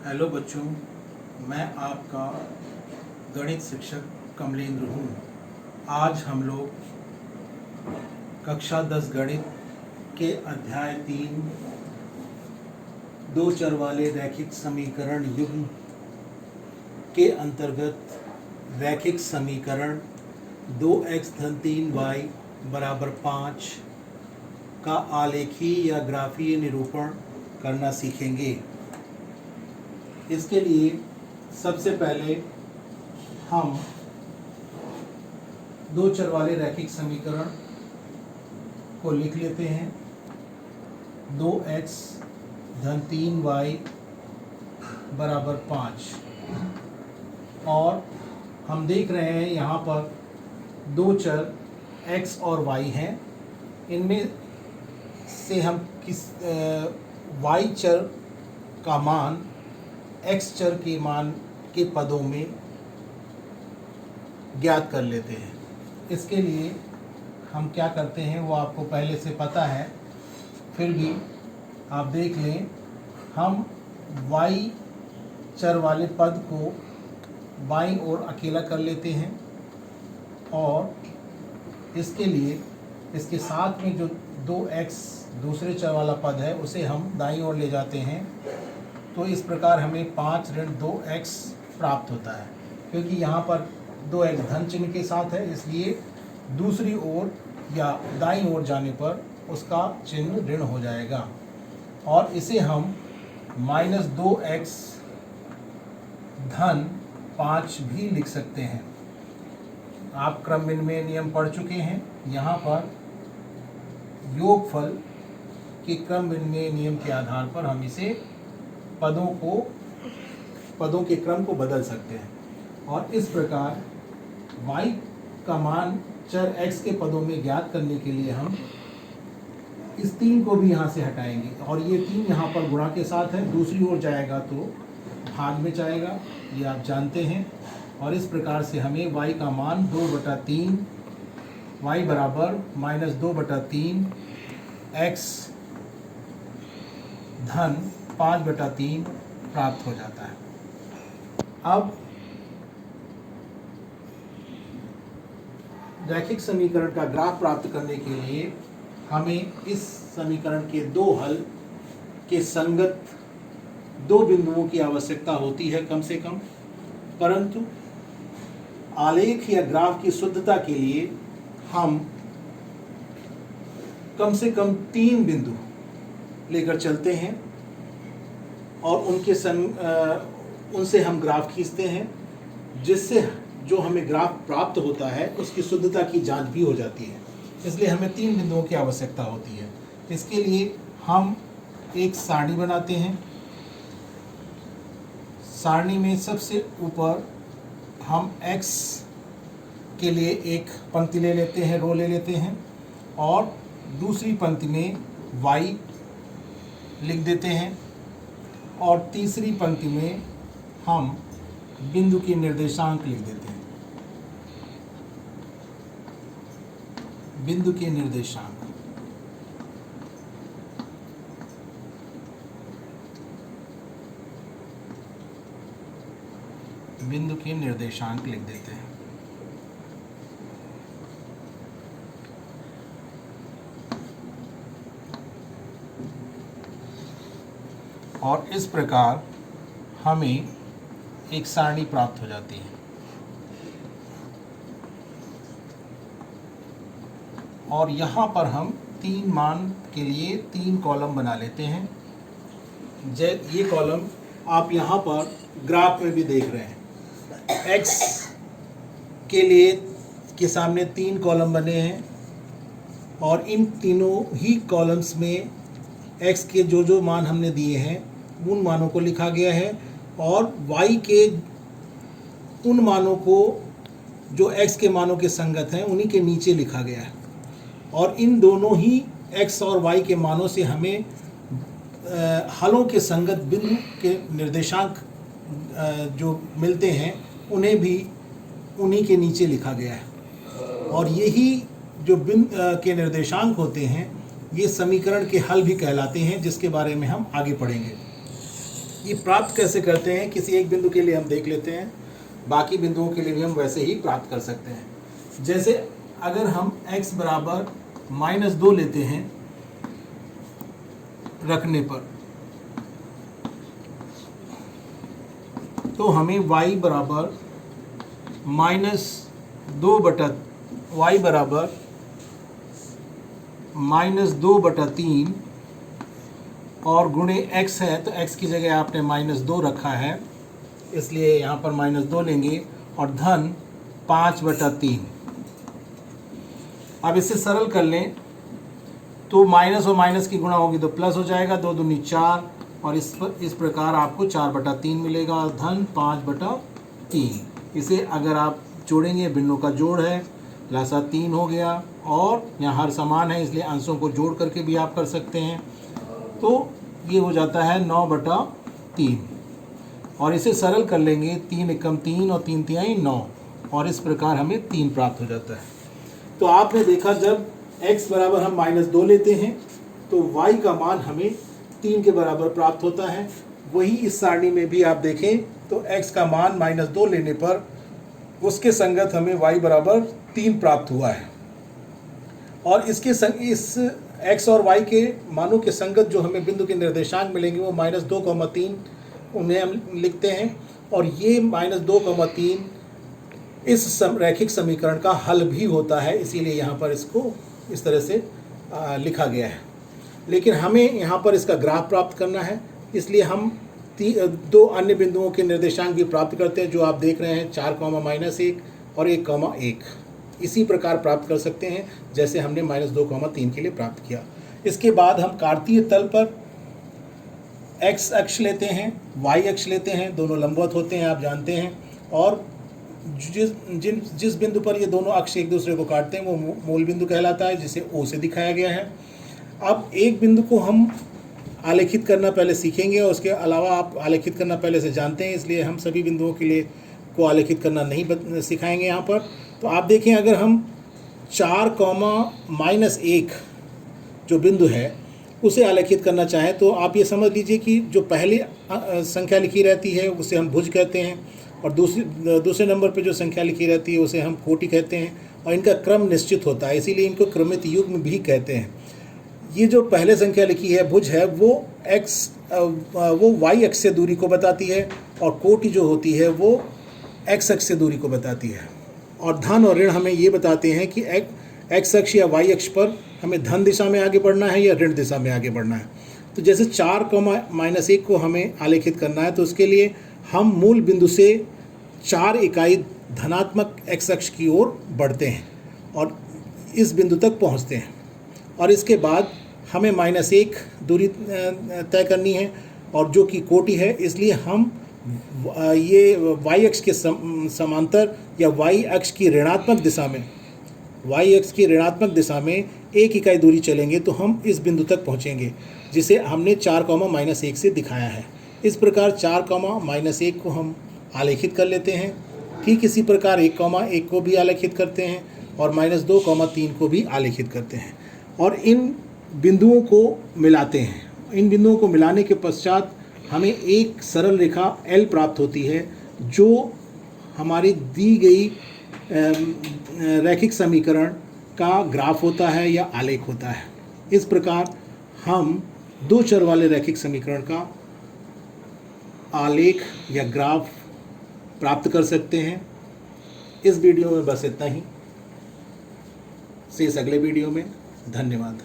Hello बच्चों, मैं आपका गणित शिक्षक कमलेंद्र हूँ। आज हम लोग कक्षा 10 गणित के अध्याय 3 दो चर वाले रैखिक समीकरण युग्म के अंतर्गत रैखिक समीकरण 2x धन 3y बराबर 5 का आलेखीय या ग्राफीय निरूपण करना सीखेंगे। इसके लिए सबसे पहले हम दो चर वाले रैखिक समीकरण को लिख लेते हैं। 2x धन 3y बराबर 5 और हम देख रहे हैं यहाँ पर दो चर x और y हैं। इनमें से हम y चर का मान x चर के मान के पदों में ज्ञात कर लेते हैं। इसके लिए हम क्या करते हैं वो आपको पहले से पता है, फिर भी आप देख लें। हम y चर वाले पद को बाईं ओर अकेला कर लेते हैं और इसके लिए इसके साथ में जो 2x दूसरे चर वाला पद है उसे हम दाईं ओर ले जाते हैं। तो इस प्रकार हमें 5 ऋण 2x प्राप्त होता है। क्योंकि यहाँ पर 2x धन चिन्ह के साथ है, इसलिए दूसरी ओर या दाईं ओर जाने पर उसका चिन्ह ऋण हो जाएगा और इसे हम -2x धन 5 भी लिख सकते हैं। आप क्रम विनिमय नियम पढ़ चुके हैं। यहाँ पर योगफल के क्रम विनिमय नियम के आधार पर हम इसे पदों के क्रम को बदल सकते हैं और इस प्रकार y का मान चर x के पदों में ज्ञात करने के लिए हम इस 3 को भी यहाँ से हटाएंगे और ये 3 यहाँ पर गुणा के साथ है, दूसरी ओर जाएगा तो भाग में जाएगा, ये आप जानते हैं। और इस प्रकार से हमें y का मान 2/3 y बराबर -2/3 x धन 5/3 प्राप्त हो जाता है। अब रैखिक समीकरण का ग्राफ प्राप्त करने के लिए हमें इस समीकरण के दो हल के संगत दो बिंदुओं की आवश्यकता होती है कम से कम, परंतु आलेख या ग्राफ की शुद्धता के लिए हम कम से कम 3 बिंदु लेकर चलते हैं और उनसे हम ग्राफ खींचते हैं, जिससे जो हमें ग्राफ प्राप्त होता है उसकी शुद्धता की जांच भी हो जाती है। इसलिए हमें 3 बिंदुओं की आवश्यकता होती है। इसके लिए हम एक सारणी बनाते हैं। सारणी में सबसे ऊपर हम x के लिए एक पंक्ति ले लेते हैं, रो ले लेते हैं और दूसरी पंक्ति में y लिख देते हैं और तीसरी पंक्ति में हम बिंदु के निर्देशांक लिख देते हैं। बिंदु के निर्देशांक लिख देते हैं। और इस प्रकार हमें एक सारणी प्राप्त हो जाती है और यहाँ पर हम 3 मान के लिए 3 कॉलम बना लेते हैं। ये कॉलम आप यहाँ पर ग्राफ में भी देख रहे हैं। x के लिए के सामने 3 कॉलम बने हैं और इन तीनों ही कॉलम्स में x के जो मान हमने दिए हैं उन मानों को लिखा गया है और y के उन मानों को जो x के मानों के संगत हैं उन्हीं के नीचे लिखा गया है। और इन दोनों ही x और y के मानों से हमें हलों के संगत बिंदु के निर्देशांक जो मिलते हैं उन्हें भी उन्हीं के नीचे लिखा गया है। और यही जो बिंदु के निर्देशांक होते हैं ये समीकरण के हल भी कहलाते हैं, जिसके बारे में हम आगे पढ़ेंगे। ये प्राप्त कैसे करते हैं, किसी एक बिंदु के लिए हम देख लेते हैं, बाकी बिंदुओं के लिए भी हम वैसे ही प्राप्त कर सकते हैं। जैसे अगर हम x बराबर -2 लेते हैं रखने पर, तो हमें y बराबर -2/3 और गुणे x है, तो x की जगह आपने -2 रखा है, इसलिए यहाँ पर -2 लेंगे, और धन 5/3। अब इसे सरल कर लें तो माइनस और माइनस की गुणा होगी तो प्लस हो जाएगा, 2 दूनी 4, और इस प्रकार आपको 4/3 मिलेगा, और धन 5/3। इसे अगर आप जोड़ेंगे, बिंदु का जोड़ है, लासा 3 हो गया, और यहाँ हर समान है इसलिए अंशों को जोड़ करके भी आप कर सकते हैं, तो ये हो जाता है 9/3। और इसे सरल कर लेंगे, 3 एकम 3 और 3 तिहाई 9, और इस प्रकार हमें 3 प्राप्त हो जाता है। तो आपने देखा जब x बराबर हम -2 लेते हैं तो y का मान हमें 3 के बराबर प्राप्त होता है। वही इस सारणी में भी आप देखें तो x का मान -2 लेने पर उसके संगत हमें y बराबर 3 प्राप्त हुआ है, और इस x और y के मानों के संगत जो हमें बिंदु के निर्देशांक मिलेंगे वो -2,3 उन्हें हम लिखते हैं, और ये -2,3 इस रैखिक समीकरण का हल भी होता है, इसीलिए यहाँ पर इसको इस तरह से लिखा गया है। लेकिन हमें यहाँ पर इसका ग्राफ प्राप्त करना है, इसलिए हम 2 अन्य बिंदुओं के निर्देशांक भी प्राप्त करते हैं, जो आप देख रहे हैं, 4,-1 और 1,1। इसी प्रकार प्राप्त कर सकते हैं जैसे हमने -2,3 के लिए प्राप्त किया। इसके बाद हम कार्तीय तल पर x अक्ष लेते हैं, y अक्ष लेते हैं, दोनों लंबवत होते हैं, आप जानते हैं, और जिस बिंदु पर ये दोनों अक्ष एक दूसरे को काटते हैं वो मूल बिंदु कहलाता है, जिसे O से दिखाया गया है। अब एक बिंदु को हम आलेखित करना पहले सीखेंगे, और उसके अलावा आप आलेखित करना पहले से जानते हैं, इसलिए हम सभी बिंदुओं के लिए को आलेखित करना नहीं सिखाएंगे यहाँ पर। तो आप देखें, अगर हम 4,-1 जो बिंदु है उसे आलेखित करना चाहें तो आप ये समझ लीजिए कि जो पहली संख्या लिखी रहती है उसे हम भुज कहते हैं, और दूसरे नंबर पे जो संख्या लिखी रहती है उसे हम कोटि कहते हैं, और इनका क्रम निश्चित होता है, इसीलिए इनको क्रमित युग्म भी कहते हैं। ये जो पहले संख्या लिखी है भुज है वो y अक्ष से दूरी को बताती है, और कोटि जो होती है वो x अक्ष से दूरी को बताती है, और धन और ऋण हमें ये बताते हैं कि x अक्ष या y अक्ष पर हमें धन दिशा में आगे बढ़ना है या ऋण दिशा में आगे बढ़ना है। तो जैसे 4,-1 को हमें आलेखित करना है, तो उसके लिए हम मूल बिंदु से 4 इकाई धनात्मक x अक्ष की ओर बढ़ते हैं और इस बिंदु तक पहुंचते हैं, और इसके बाद हमें -1 दूरी तय करनी है, और जो कि कोटि है, इसलिए हम ये y अक्ष के समांतर या y अक्ष की ऋणात्मक दिशा में 1 इकाई दूरी चलेंगे तो हम इस बिंदु तक पहुंचेंगे, जिसे हमने 4,-1 से दिखाया है। इस प्रकार 4,-1 को हम आलेखित कर लेते हैं। ठीक इसी प्रकार 1,1 को भी आलेखित करते हैं, और -2,3 को भी आलेखित करते हैं, और इन बिंदुओं को मिलाते हैं। इन बिंदुओं को मिलाने के पश्चात हमें एक सरल रेखा L प्राप्त होती है, जो हमारी दी गई रैखिक समीकरण का ग्राफ होता है या आलेख होता है। इस प्रकार हम 2 चर वाले रैखिक समीकरण का आलेख या ग्राफ प्राप्त कर सकते हैं। इस वीडियो में बस इतना ही, शेष अगले वीडियो में। धन्यवाद।